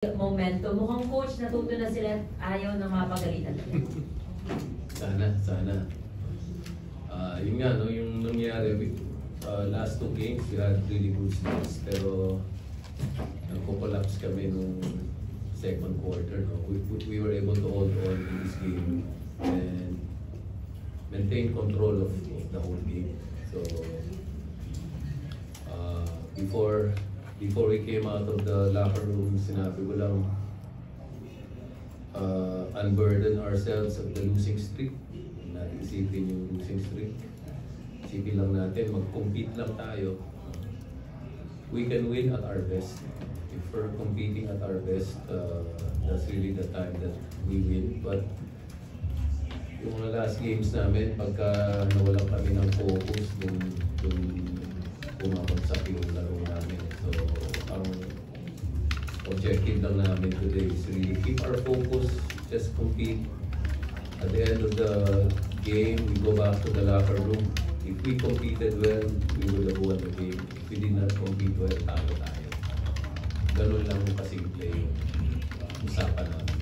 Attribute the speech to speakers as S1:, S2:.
S1: Momento. Mukhang coach, natuto na sila at ayaw na mapagalitan.
S2: Sana. Yun nga, no, yung nangyari, last 2 games, we had really good starts, pero nagko-collapse kami nung second quarter. No? We were able to hold on in this game and maintain control of the whole game. So, before we came out of the locker room, sinabi ko lang, unburden ourselves of the losing streak. Natin isipin yung losing streak. Isipin lang natin, mag-compete lang tayo. We can win at our best. If we're competing at our best, that's really the time that we win. But yung mga last games namin, pagka nawalan kami ng focus, dun bumabagsak yung laro namin. So, ang objective lang namin today is really keep our focus, just compete. At the end of the game, we go back to the locker room. If we competed well, we would have won the game. If we did not compete well, talo tayo. Ganun lang kasimple yung usapan namin.